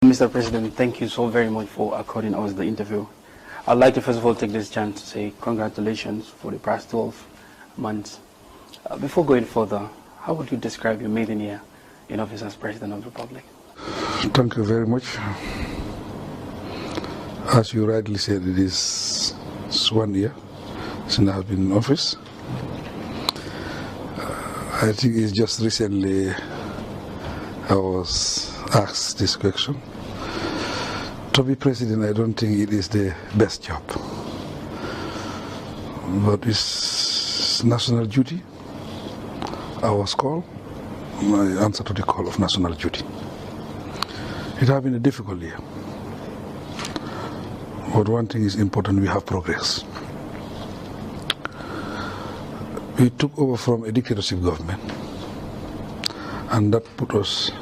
Mr. President, thank you so very much for according us the interview. I'd like to first of all take this chance to say congratulations for the past 12 months. Before going further, how would you describe your maiden year in office as President of the Republic? Thank you very much. As you rightly said, it is 1 year since I have been in office. I think it's just recently I was asked this question. To be president, I don't think it is the best job, but it's national duty. I was called, I answered to the call of national duty. It has been a difficult year, but one thing is important: we have progress. We took over from a dictatorship government, and that put us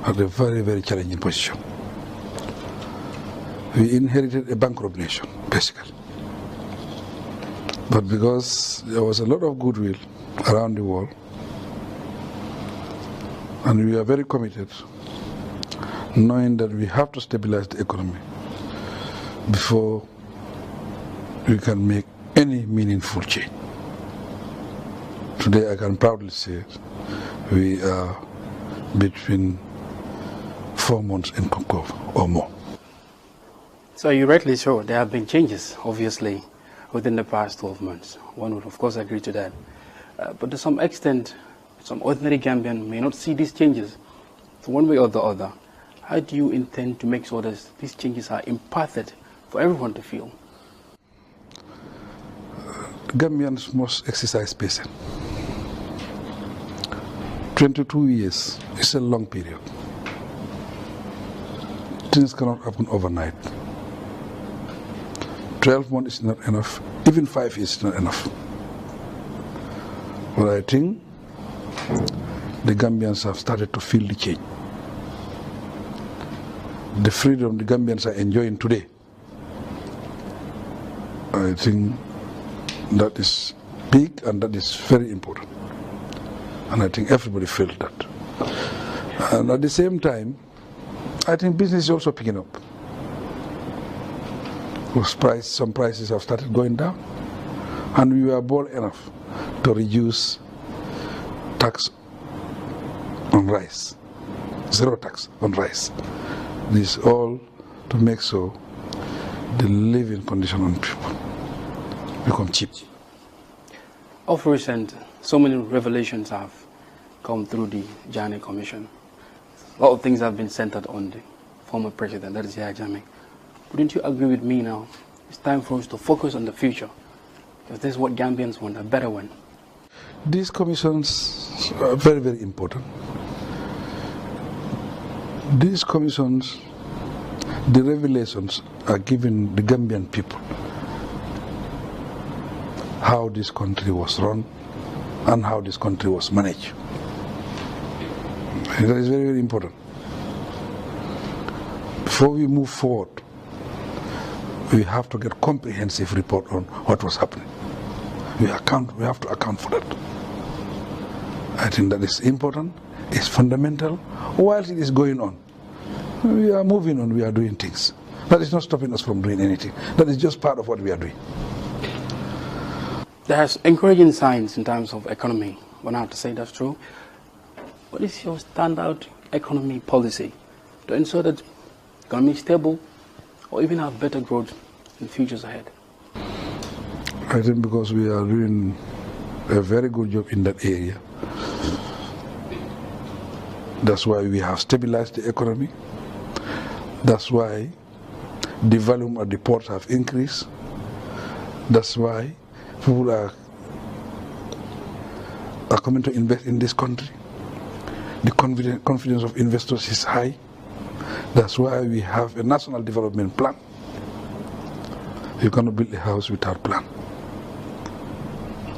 at a very, very challenging position. We inherited a bankrupt nation, basically. But because there was a lot of goodwill around the world, and we are very committed, knowing that we have to stabilize the economy before we can make any meaningful change. Today I can proudly say we are between 4 months in Concord or more. So you rightly so, there have been changes, obviously, within the past 12 months. One would, of course, agree to that. But to some extent, some ordinary Gambian may not see these changes. So one way or the other, how do you intend to make sure that these changes are imparted for everyone to feel? Gambians must exercise patience. 22 years is a long period. Things cannot happen overnight. 12 months is not enough. Even 5 years is not enough. But I think the Gambians have started to feel the change. The freedom the Gambians are enjoying today, I think that is big and that is very important. And I think everybody feels that. And at the same time, I think business is also picking up. Because some prices have started going down. And we were bold enough to reduce tax on rice. 0 tax on rice. This all to make sure the living condition on people become cheap. Of recent, so many revelations have come through the Janneh Commission. A lot of things have been centered on the former president, that is Yahya Jammeh. Wouldn't you agree with me now? It's time for us to focus on the future, because this is what Gambians want, a better one. These commissions are very, very important. These commissions, the revelations are giving the Gambian people how this country was run and how this country was managed. That is very, very important. Before we move forward, we have to get a comprehensive report on what was happening. We have to account for that. I think that is important, it's fundamental. Whilst it is going on, we are moving on, we are doing things. That is not stopping us from doing anything. That is just part of what we are doing. There's encouraging signs in terms of economy. One have to say that's true. What is your standout economy policy to ensure that the economy is stable or even have better growth in futures ahead? I think because we are doing a very good job in that area. That's why we have stabilized the economy. That's why the volume of the ports have increased. That's why people are coming to invest in this country. The confidence of investors is high. That's why we have a national development plan. You cannot build a house without plan.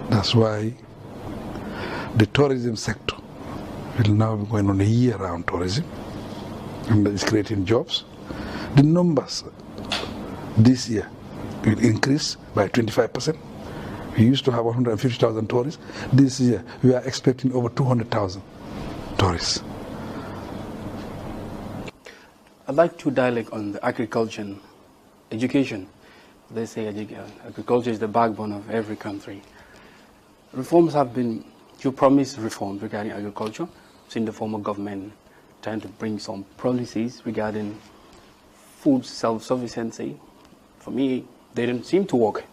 That's why the tourism sector will now be going on a year-round tourism, and that is creating jobs. The numbers this year will increase by 25%. We used to have 150,000 tourists. This year we are expecting over 200,000 tourists. I'd like to dialogue on the agriculture and education. They say agriculture is the backbone of every country. Reforms have been, you promised reforms regarding agriculture. Seen the former government trying to bring some policies regarding food self-sufficiency. For me, they didn't seem to work.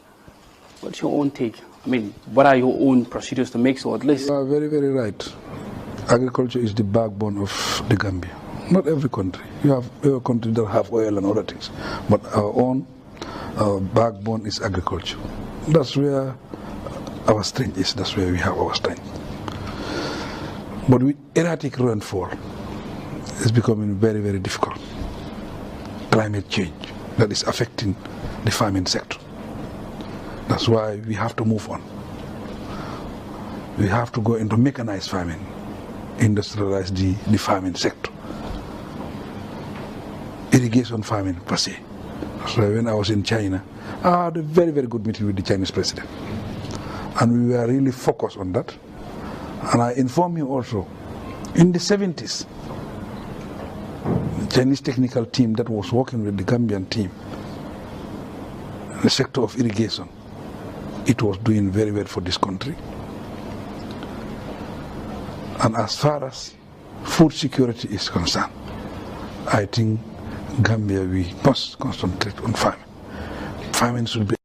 What's your own take? I mean, what are your own procedures to make so at least? You are very, very right. Agriculture is the backbone of the Gambia. Not every country. You have a country that have oil and other things. But our own backbone is agriculture. That's where our strength is. That's where we have our strength. But with erratic rainfall, it's becoming very, very difficult. Climate change that is affecting the farming sector. That's why we have to move on. We have to go into mechanized farming, industrialize the farming sector. Irrigation farming per se. So when I was in China, I had a very, very good meeting with the Chinese president. And we were really focused on that. And I inform you also, in the 70s, the Chinese technical team that was working with the Gambian team, the sector of irrigation, it was doing very well for this country. And as far as food security is concerned, I think Gambia, we must concentrate on farming. Farming should be